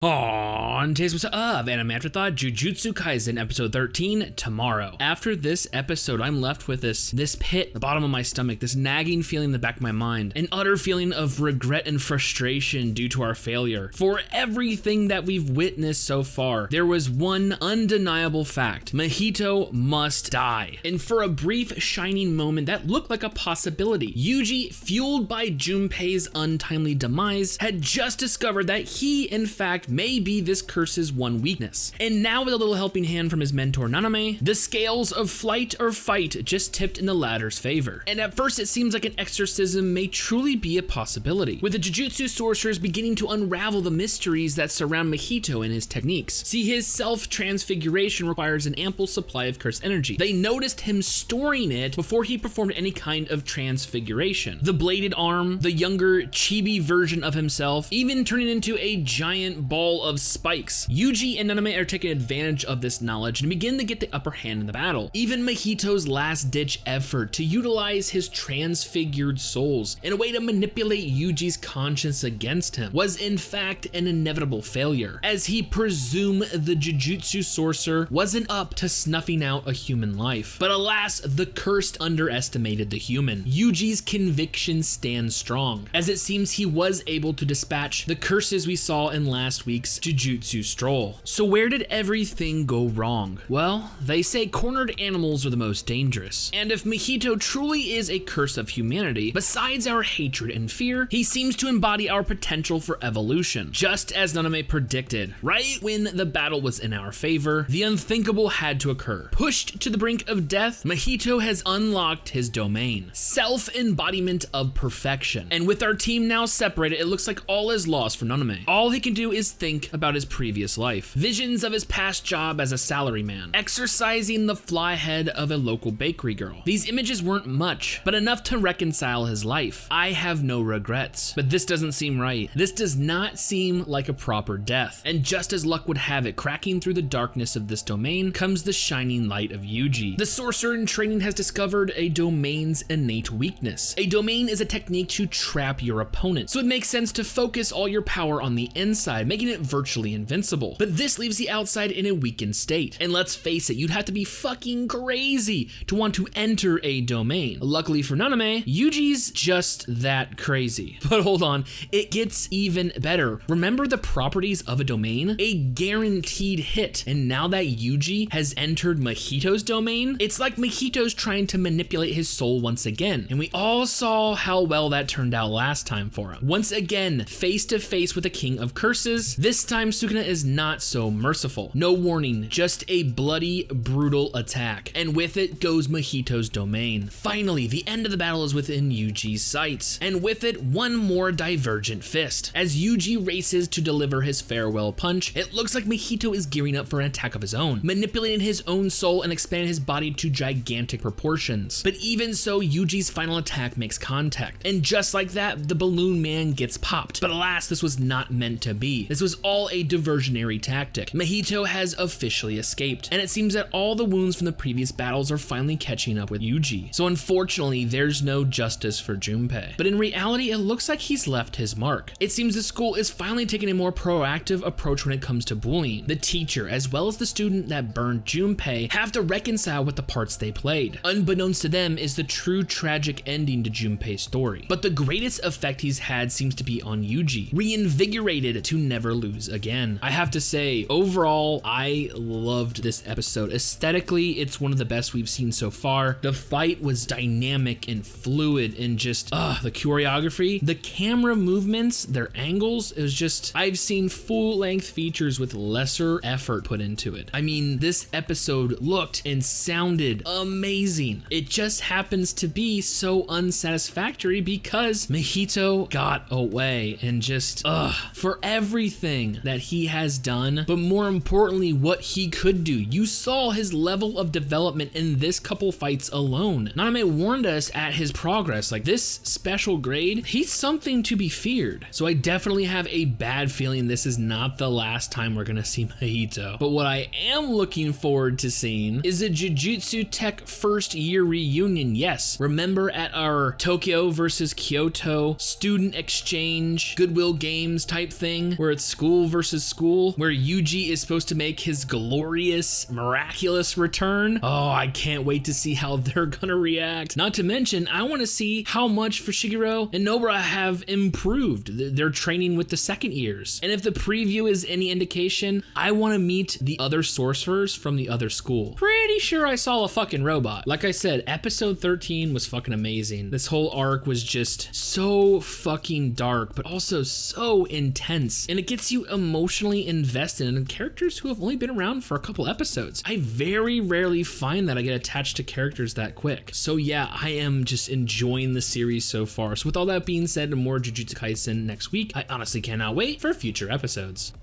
On today's episode of Anime Afterthought, Jujutsu Kaisen episode 13, tomorrow. After this episode, I'm left with this pit at the bottom of my stomach, this nagging feeling in the back of my mind, an utter feeling of regret and frustration due to our failure. For everything that we've witnessed so far, there was one undeniable fact: Mahito must die. And for a brief shining moment that looked like a possibility, Yuji, fueled by Junpei's untimely demise, had just discovered that he, in fact, may be this curse's one weakness. And now, with a little helping hand from his mentor Naname, the scales of flight or fight just tipped in the latter's favor. And at first it seems like an exorcism may truly be a possibility, with the Jujutsu sorcerers beginning to unravel the mysteries that surround Mahito and his techniques. See, his self-transfiguration requires an ample supply of cursed energy. They noticed him storing it before he performed any kind of transfiguration. The bladed arm, the younger chibi version of himself, even turning into a giant ball of spikes. Yuji and Naname are taking advantage of this knowledge and begin to get the upper hand in the battle. Even Mahito's last-ditch effort to utilize his transfigured souls in a way to manipulate Yuji's conscience against him was in fact an inevitable failure, as he presumed the Jujutsu sorcerer wasn't up to snuffing out a human life. But alas, the cursed underestimated the human. Yuji's conviction stands strong, as it seems he was able to dispatch the curses we saw in last week's Jujutsu stroll. So where did everything go wrong? Well, they say cornered animals are the most dangerous. And if Mahito truly is a curse of humanity, besides our hatred and fear, he seems to embody our potential for evolution. Just as Naname predicted, right when the battle was in our favor, the unthinkable had to occur. Pushed to the brink of death, Mahito has unlocked his domain, self-embodiment of perfection. And with our team now separated, it looks like all is lost for Naname. All he can do is think about his previous life. Visions of his past job as a salaryman, exercising the fly head of a local bakery girl. These images weren't much, but enough to reconcile his life. I have no regrets, but this doesn't seem right. This does not seem like a proper death. And just as luck would have it, cracking through the darkness of this domain comes the shining light of Yuji. The sorcerer in training has discovered a domain's innate weakness. A domain is a technique to trap your opponent, so it makes sense to focus all your power on the inside, making it virtually invincible. But this leaves the outside in a weakened state. And let's face it, you'd have to be fucking crazy to want to enter a domain. Luckily for Naname, Yuji's just that crazy. But hold on, it gets even better. Remember the properties of a domain? A guaranteed hit. And now that Yuji has entered Mahito's domain, it's like Mahito's trying to manipulate his soul once again. And we all saw how well that turned out last time for him. Once again, face to face with the king of curses, this time Sukuna is not so merciful. No warning, just a bloody, brutal attack. And with it goes Mahito's domain. Finally, the end of the battle is within Yuji's sights. And with it, one more divergent fist. As Yuji races to deliver his farewell punch, it looks like Mahito is gearing up for an attack of his own, manipulating his own soul and expanding his body to gigantic proportions. But even so, Yuji's final attack makes contact. And just like that, the balloon man gets popped. But alas, this was not meant to be. This was all a diversionary tactic. Mahito has officially escaped, and it seems that all the wounds from the previous battles are finally catching up with Yuji. So unfortunately, there's no justice for Junpei. But in reality, it looks like he's left his mark. It seems the school is finally taking a more proactive approach when it comes to bullying. The teacher, as well as the student that burned Junpei, have to reconcile with the parts they played. Unbeknownst to them is the true tragic ending to Junpei's story. But the greatest effect he's had seems to be on Yuji, reinvigorated to never lose again. I have to say, overall, I loved this episode. Aesthetically, it's one of the best we've seen so far. The fight was dynamic and fluid, and just, the choreography, the camera movements, their angles, it was just, I've seen full-length features with lesser effort put into it. I mean, this episode looked and sounded amazing. It just happens to be so unsatisfactory because Mahito got away, and just, for everything that he has done, but more importantly, what he could do. You saw his level of development in this couple fights alone. Naname warned us at his progress, like, this special grade, he's something to be feared. So I definitely have a bad feeling this is not the last time we're gonna see Mahito. But what I am looking forward to seeing is a Jujutsu Tech first year reunion. Yes, remember at our Tokyo versus Kyoto student exchange, Goodwill Games type thing, where it's school versus school where Yuji is supposed to make his glorious, miraculous return. Oh, I can't wait to see how they're gonna react. Not to mention, I want to see how much Fushiguro and Nobara have improved. They're training with the second years. And if the preview is any indication, I want to meet the other sorcerers from the other school. Pretty sure I saw a fucking robot. Like I said, episode 13 was fucking amazing. This whole arc was just so fucking dark, but also so intense. And it gets you emotionally invested in characters who have only been around for a couple episodes. I very rarely find that I get attached to characters that quick. So yeah, I am just enjoying the series so far. So with all that being said, more Jujutsu Kaisen next week. I honestly cannot wait for future episodes.